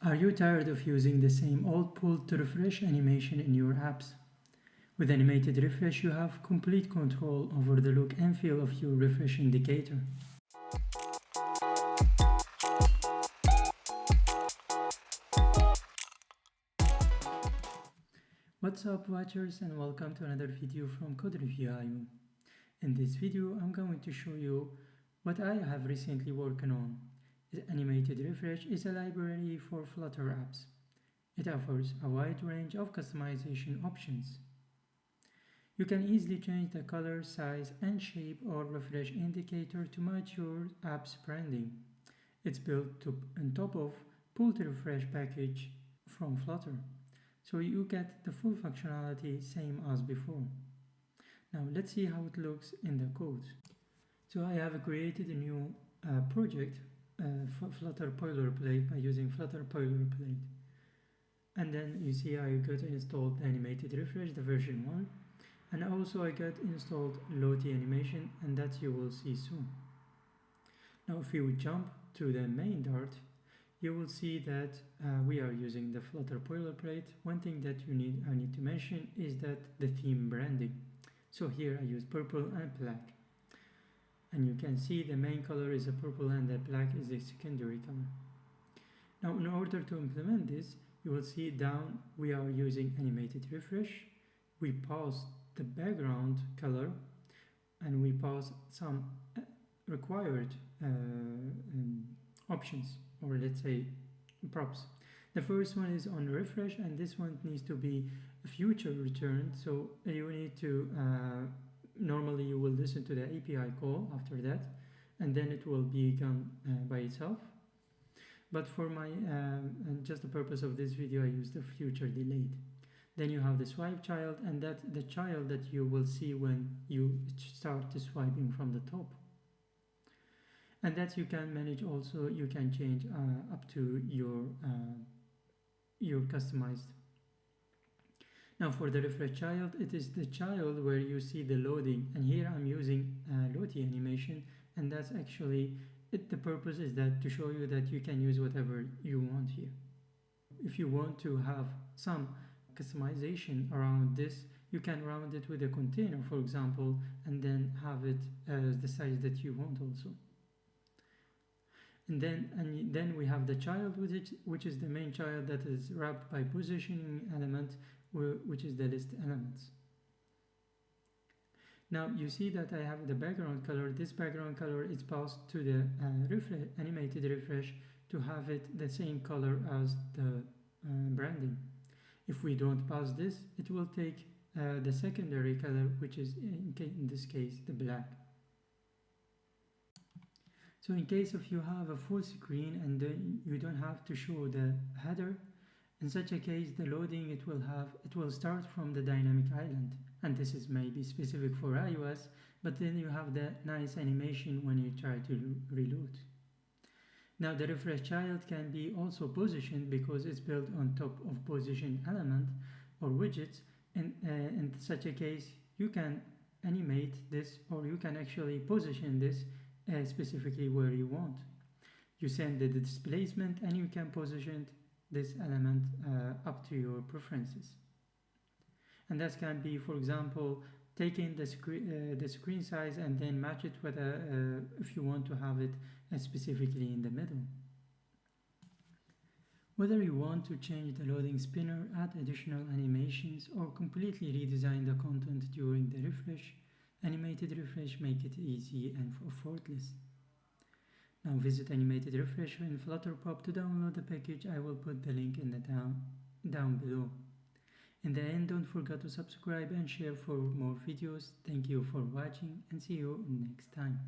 Are you tired of using the same old pull to refresh animation in your apps? With AnimatedRefresh, you have complete control over the look and feel of your refresh indicator. What's up watchers, and welcome to another video from CodeReviewIo. In this video I'm going to show you what I have recently worked on. AnimatedRefresh is a library for Flutter apps. It offers a wide range of customization options. You can easily change the color, size and shape or refresh indicator to match your app's branding. It's built on top of pull to refresh package from Flutter, so you get the full functionality same as before. Now let's see how it looks in the code. So I have created a new project for Flutter boilerplate by using Flutter boilerplate. And then you see I got installed AnimatedRefresh, the version 1. And also I got installed Lottie animation, and that you will see soon. Now if you jump to the main Dart, you will see that we are using the Flutter boilerplate. One thing that I need to mention is that the theme branding. So here I use purple and black. And you can see the main color is a purple and the black is a secondary color. Now in order to implement this, you will see down we are using AnimatedRefresh. We pass the background color and we pass some required options, or let's say props. The first one is on refresh, and this one needs to be a future returned. So you need to normally you will listen to the API call after that, and then it will be gone by itself. But for my and just the purpose of this video, I use the future delayed. Then you have the swipe child, and that's the child that you will see when you start swiping from the top. And that you can manage also, you can change up to your customized. Now for the refresh child, it is the child where you see the loading, and here I'm using Lottie animation, and that's actually the purpose is that to show you that you can use whatever you want here. If you want to have some customization around this, you can round it with a container, for example, and then have it as the size that you want also. And then we have the child, which is the main child that is wrapped by positioning element, which is the list elements. Now you see that I have the background color. This background color is passed to the AnimatedRefresh to have it the same color as the branding. If we don't pass this, it will take the secondary color, which is in this case the black. So in case if you have a full screen and then you don't have to show the header, in such a case the loading it will start from the dynamic island, and this is maybe specific for iOS, but then you have the nice animation when you try to reload. Now the refresh child can be also positioned because it's built on top of position element or widgets. In such a case you can animate this, or you can actually position this specifically where you want. You send the displacement and you can position this element up to your preferences. And that can be, for example, taking the screen size and then match it with if you want to have it specifically in the middle. Whether you want to change the loading spinner, add additional animations, or completely redesign the content during the refresh, AnimatedRefresh make it easy and effortless. Now visit AnimatedRefresh in Flutter Pop to download the package. I will put the link in the down below. In the end, don't forget to subscribe and share for more videos. Thank you for watching and see you next time.